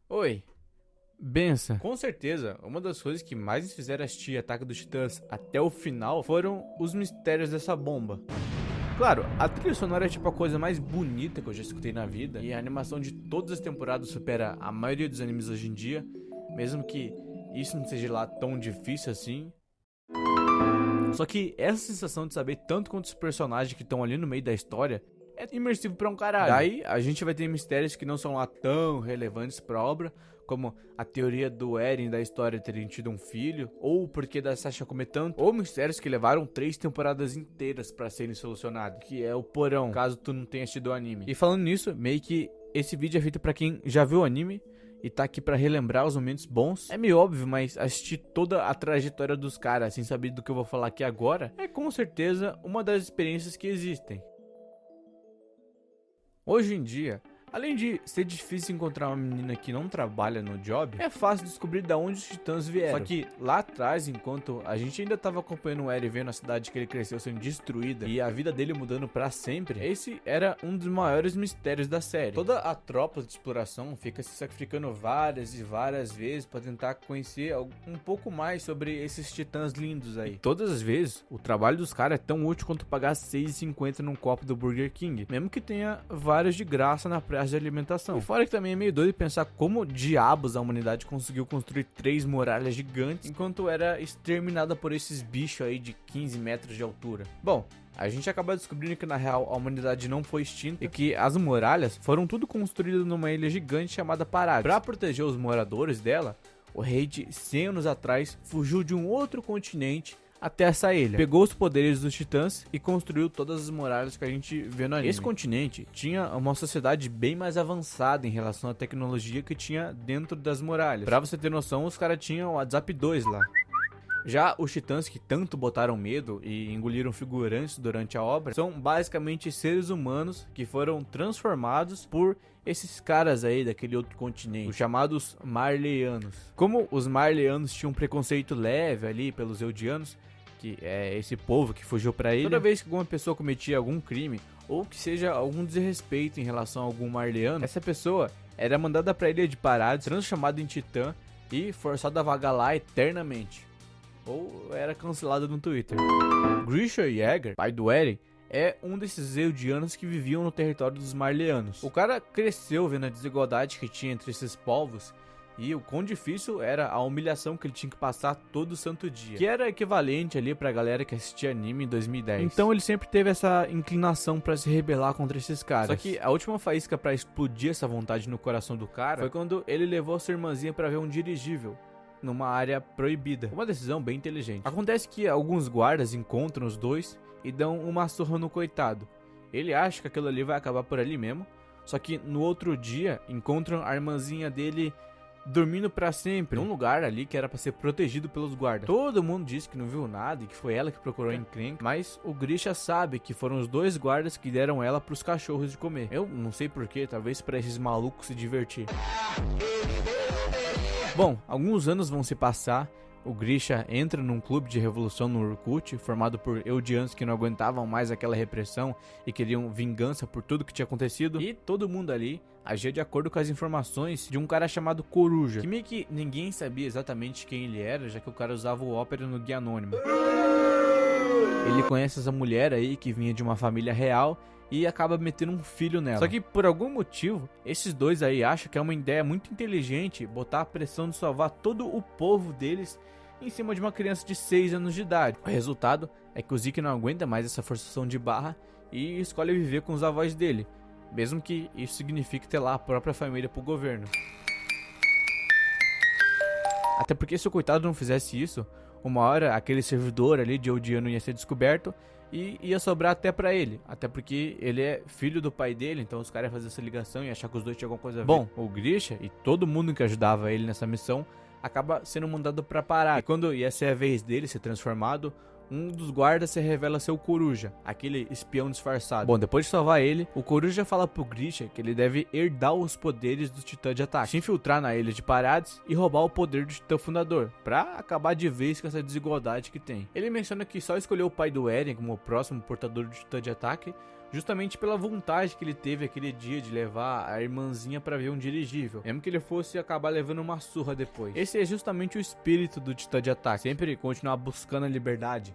Oi, benção. Com certeza, uma das coisas que mais me fizeram assistir Ataque dos Titãs até o final foram os mistérios dessa bomba. Claro, a trilha sonora é tipo a coisa mais bonita que eu já escutei na vida, e a animação de todas as temporadas supera a maioria dos animes hoje em dia, mesmo que isso não seja lá tão difícil assim. Só que essa sensação de saber tanto quanto os personagens que estão ali no meio da história é imersivo pra um caralho. Daí a gente vai ter mistérios que não são lá tão relevantes pra obra, como a teoria do Eren da história terem tido um filho, ou o porquê da Sasha comer tanto, ou mistérios que levaram 3 temporadas inteiras pra serem solucionados, que é o porão, caso tu não tenha assistido o anime. E falando nisso, meio que esse vídeo é feito pra quem já viu o anime e tá aqui pra relembrar os momentos bons. É meio óbvio, mas assistir toda a trajetória dos caras sem saber do que eu vou falar aqui agora é com certeza uma das experiências que existem. Hoje em dia, além de ser difícil encontrar uma menina que não trabalha no job, é fácil descobrir de onde os titãs vieram. Só que lá atrás, enquanto a gente ainda tava acompanhando o Eren vendo a cidade que ele cresceu sendo destruída e a vida dele mudando pra sempre, esse era um dos maiores mistérios da série. Toda a tropa de exploração fica se sacrificando várias e várias vezes pra tentar conhecer um pouco mais sobre esses titãs lindos aí. E todas as vezes, o trabalho dos caras é tão útil quanto pagar R$6,50 num copo do Burger King, mesmo que tenha vários de graça na praça de alimentação. E fora que também é meio doido pensar como diabos a humanidade conseguiu construir 3 muralhas gigantes enquanto era exterminada por esses bichos aí de 15 metros de altura. Bom, a gente acaba descobrindo que na real a humanidade não foi extinta e que as muralhas foram tudo construídas numa ilha gigante chamada Paradis. Para proteger os moradores dela, o rei de 100 anos atrás fugiu de um outro continente até essa ilha, pegou os poderes dos titãs e construiu todas as muralhas que a gente vê no anime. Esse continente tinha uma sociedade bem mais avançada em relação à tecnologia que tinha dentro das muralhas. Pra você ter noção, os caras tinham o WhatsApp 2 lá. Já os titãs que tanto botaram medo e engoliram figurantes durante a obra são basicamente seres humanos que foram transformados por esses caras aí daquele outro continente, os chamados Marleyanos. Como os Marleyanos tinham um preconceito leve ali pelos Eldianos, que é esse povo que fugiu pra ilha, toda vez que alguma pessoa cometia algum crime ou que seja algum desrespeito em relação a algum Marleyano, essa pessoa era mandada pra ilha de Paradis, transformada em titã e forçada a vagar lá eternamente, ou era cancelada no Twitter. Grisha Yeager, pai do Eren, é um desses Eldianos que viviam no território dos Marleyanos. O cara cresceu vendo a desigualdade que tinha entre esses povos e o quão difícil era a humilhação que ele tinha que passar todo santo dia, que era equivalente ali pra galera que assistia anime em 2010. Então ele sempre teve essa inclinação pra se rebelar contra esses caras. Só que a última faísca pra explodir essa vontade no coração do cara foi quando ele levou a sua irmãzinha pra ver um dirigível numa área proibida. Uma decisão bem inteligente. Acontece que alguns guardas encontram os dois e dão uma surra no coitado. Ele acha que aquilo ali vai acabar por ali mesmo, só que no outro dia encontram a irmãzinha dele dormindo pra sempre num lugar ali que era pra ser protegido pelos guardas. Todo mundo disse que não viu nada e que foi ela que procurou a encrenca, mas o Grisha sabe que foram os 2 guardas que deram ela pros cachorros de comer. Eu não sei porquê, talvez pra esses malucos se divertir. Bom, alguns anos vão se passar, o Grisha entra num clube de revolução no Orkut, formado por Eldianos que não aguentavam mais aquela repressão e queriam vingança por tudo que tinha acontecido, e todo mundo ali agia de acordo com as informações de um cara chamado Coruja, que meio que ninguém sabia exatamente quem ele era, já que o cara usava o Opera no guia anônimo. Ele conhece essa mulher aí que vinha de uma família real e acaba metendo um filho nela. Só que por algum motivo, esses dois aí acham que é uma ideia muito inteligente botar a pressão de salvar todo o povo deles em cima de uma criança de 6 anos de idade. O resultado é que o Zeke não aguenta mais essa forçação de barra e escolhe viver com os avós dele, mesmo que isso signifique ter lá a própria família pro governo. Até porque se o coitado não fizesse isso, uma hora aquele servidor ali de Eldiano ia ser descoberto e ia sobrar até pra ele. Até porque ele é filho do pai dele, então os caras iam fazer essa ligação e achar que os dois tinham alguma coisa a ver. Bom, o Grisha e todo mundo que ajudava ele nessa missão acaba sendo mandado pra parar. E quando ia ser a vez dele ser transformado, um dos guardas se revela ser o Coruja, aquele espião disfarçado. Bom, depois de salvar ele, o Coruja fala pro Grisha que ele deve herdar os poderes do Titã de Ataque, se infiltrar na ilha de Paradis e roubar o poder do Titã Fundador, pra acabar de vez com essa desigualdade que tem. Ele menciona que só escolheu o pai do Eren como o próximo portador do Titã de Ataque justamente pela vontade que ele teve aquele dia de levar a irmãzinha pra ver um dirigível, mesmo que ele fosse acabar levando uma surra depois. Esse é justamente o espírito do Titã de Ataque, sempre continuar buscando a liberdade,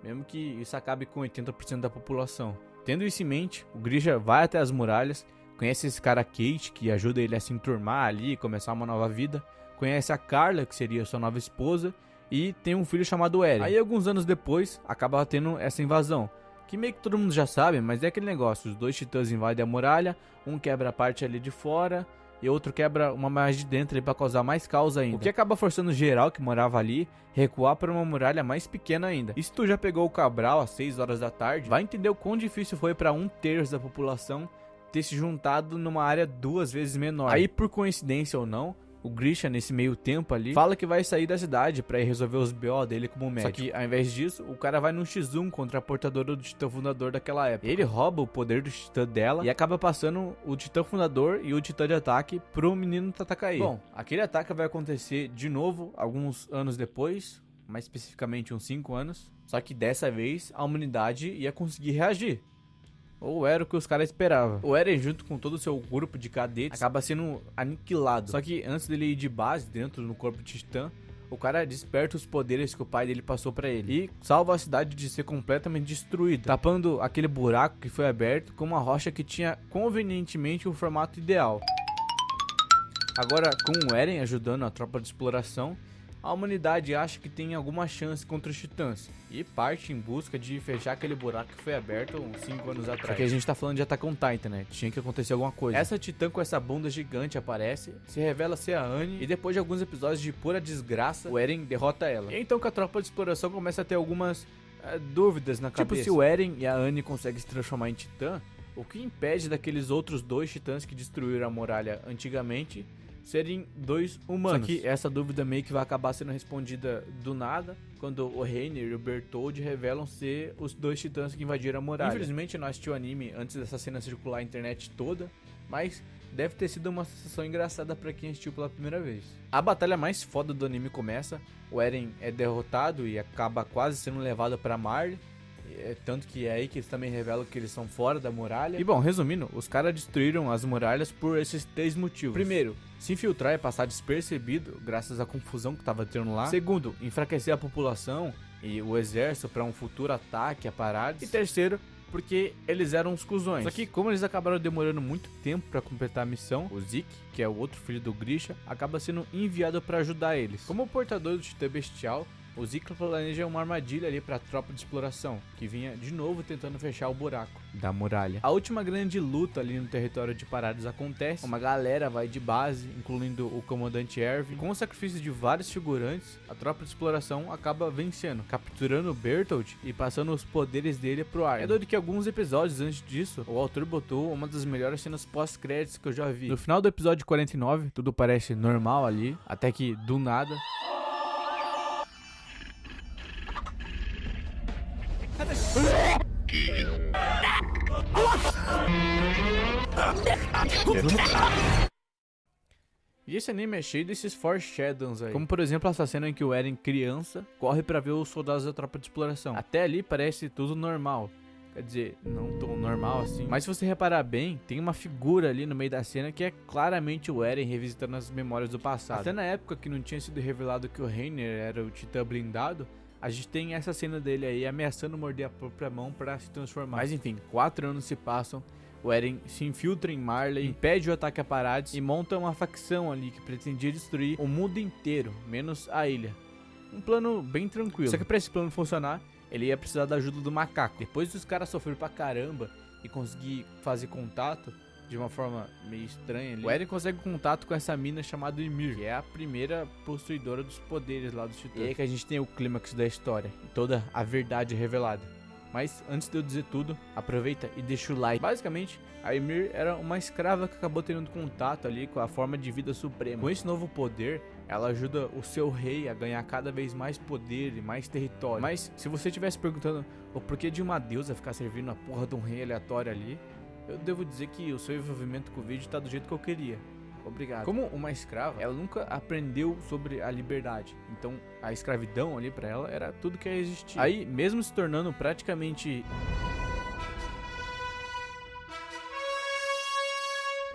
mesmo que isso acabe com 80% da população. Tendo isso em mente, o Grisha vai até as muralhas, conhece esse cara Kate, que ajuda ele a se enturmar ali e começar uma nova vida, conhece a Carla, que seria sua nova esposa, e tem um filho chamado Eren. Aí alguns anos depois, acaba tendo essa invasão, que meio que todo mundo já sabe, mas é aquele negócio, os dois titãs invadem a muralha, um quebra a parte ali de fora e outro quebra uma mais de dentro ali pra causar mais caos ainda. O que acaba forçando geral que morava ali recuar para uma muralha mais pequena ainda. E se tu já pegou o Cabral às 6 horas da tarde, vai entender o quão difícil foi para 1/3 da população ter se juntado numa área 2 vezes menor. Aí, por coincidência ou não, o Grisha, nesse meio tempo ali, fala que vai sair da cidade pra ir resolver os BO dele como médico. Só que, ao invés disso, o cara vai num X1 contra a portadora do Titã Fundador daquela época. Ele rouba o poder do Titã dela e acaba passando o Titã Fundador e o Titã de Ataque pro menino Tatakae. Bom, aquele ataque vai acontecer de novo alguns anos depois, mais especificamente uns 5 anos. Só que dessa vez, a humanidade ia conseguir reagir. Ou era o que os caras esperavam. O Eren, junto com todo o seu grupo de cadetes, acaba sendo aniquilado. Só que antes dele ir de base dentro no corpo de Titã, o cara desperta os poderes que o pai dele passou pra ele e salva a cidade de ser completamente destruída, tapando aquele buraco que foi aberto com uma rocha que tinha convenientemente o formato ideal. Agora, com o Eren ajudando a tropa de exploração, a humanidade acha que tem alguma chance contra os titãs e parte em busca de fechar aquele buraco que foi aberto uns 5 anos atrás. Só que a gente tá falando de Attack on Titan, né? Tinha que acontecer alguma coisa. Essa titã com essa bunda gigante aparece, se revela ser a Annie e depois de alguns episódios de pura desgraça, o Eren derrota ela. E então que a tropa de exploração começa a ter algumas dúvidas na cabeça. Tipo, se o Eren e a Annie conseguem se transformar em titã, o que impede daqueles outros 2 titãs que destruíram a muralha antigamente serem 2 humanos? Só que essa dúvida meio que vai acabar sendo respondida do nada, quando o Reiner e o Bertholdt revelam ser os 2 titãs que invadiram a muralha. Infelizmente eu não assisti o anime antes dessa cena circular a internet toda, mas deve ter sido uma sensação engraçada pra quem assistiu pela primeira vez. A batalha mais foda do anime começa, o Eren é derrotado e acaba quase sendo levado pra Marley. Tanto que é aí que eles também revelam que eles são fora da muralha. E bom, resumindo, os caras destruíram as muralhas por esses 3 motivos. Primeiro, se infiltrar e passar despercebido graças à confusão que tava tendo lá. Segundo, enfraquecer a população e o exército para um futuro ataque a paradas. E terceiro, porque eles eram uns cuzões. Só que como eles acabaram demorando muito tempo para completar a missão, o Zeke, que é o outro filho do Grisha, acaba sendo enviado para ajudar eles. Como o portador do Titã Bestial, o Zeke planeja uma armadilha ali pra tropa de exploração, que vinha de novo tentando fechar o buraco da muralha. A última grande luta ali no território de Paradas acontece, uma galera vai de base, incluindo o comandante Erwin. Com o sacrifício de vários figurantes, a tropa de exploração acaba vencendo, capturando o Bertholdt e passando os poderes dele pro ar. É doido que alguns episódios antes disso, o autor botou uma das melhores cenas pós-créditos que eu já vi. No final do episódio 49, tudo parece normal ali, até que do nada... E esse anime é cheio desses foreshadows aí, como por exemplo essa cena em que o Eren, criança, corre pra ver os soldados da tropa de exploração. Até ali parece tudo normal, quer dizer, não tão normal assim, mas se você reparar bem, tem uma figura ali no meio da cena que é claramente o Eren revisitando as memórias do passado. Até na época que não tinha sido revelado que o Reiner era o titã blindado, a gente tem essa cena dele aí ameaçando morder a própria mão pra se transformar. Mas enfim, 4 anos se passam, o Eren se infiltra em Marley, impede o ataque a Parades e monta uma facção ali que pretendia destruir o mundo inteiro, menos a ilha. Um plano bem tranquilo. Só que pra esse plano funcionar, ele ia precisar da ajuda do macaco. Depois dos caras sofreram pra caramba e conseguir fazer contato de uma forma meio estranha ali, o Eren consegue contato com essa mina chamada Ymir, que é a primeira possuidora dos poderes lá dos titãs. E aí que a gente tem o clímax da história e toda a verdade revelada. Mas antes de eu dizer tudo, aproveita e deixa o like. Basicamente, a Ymir era uma escrava que acabou tendo contato ali com a forma de vida suprema. Com esse novo poder, ela ajuda o seu rei a ganhar cada vez mais poder e mais território. Mas se você estivesse perguntando o porquê de uma deusa ficar servindo a porra de um rei aleatório ali, eu devo dizer que o seu envolvimento com o vídeo tá do jeito que eu queria. Obrigado. Como uma escrava, ela nunca aprendeu sobre a liberdade. Então, a escravidão ali pra ela era tudo que existia. Aí, mesmo se tornando praticamente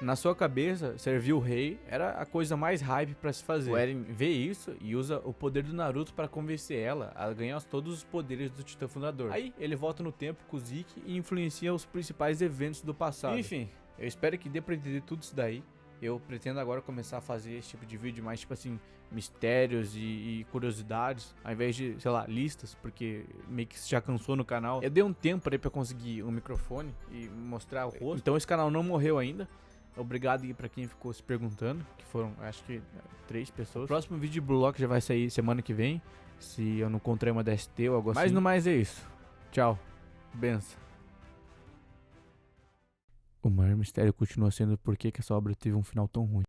Na sua cabeça, servir o rei era a coisa mais hype pra se fazer. O Eren vê isso e usa o poder do Naruto pra convencer ela a ganhar todos os poderes do Titã Fundador. Aí ele volta no tempo com o Zeke e influencia os principais eventos do passado. Enfim, eu espero que dê pra entender tudo isso daí. Eu pretendo agora começar a fazer esse tipo de vídeo mais, tipo assim, mistérios e curiosidades, ao invés de, sei lá, listas, porque meio que já cansou no canal. Eu dei um tempo aí pra conseguir um microfone e mostrar o rosto. Então esse canal não morreu ainda. Obrigado aí pra quem ficou se perguntando, que foram, acho que, 3 pessoas. O próximo vídeo de Blue Lock já vai sair semana que vem, se eu não encontrei uma DST ou algo assim. Mas no mais é isso. Tchau. Benção. O maior mistério continua sendo por que essa obra teve um final tão ruim.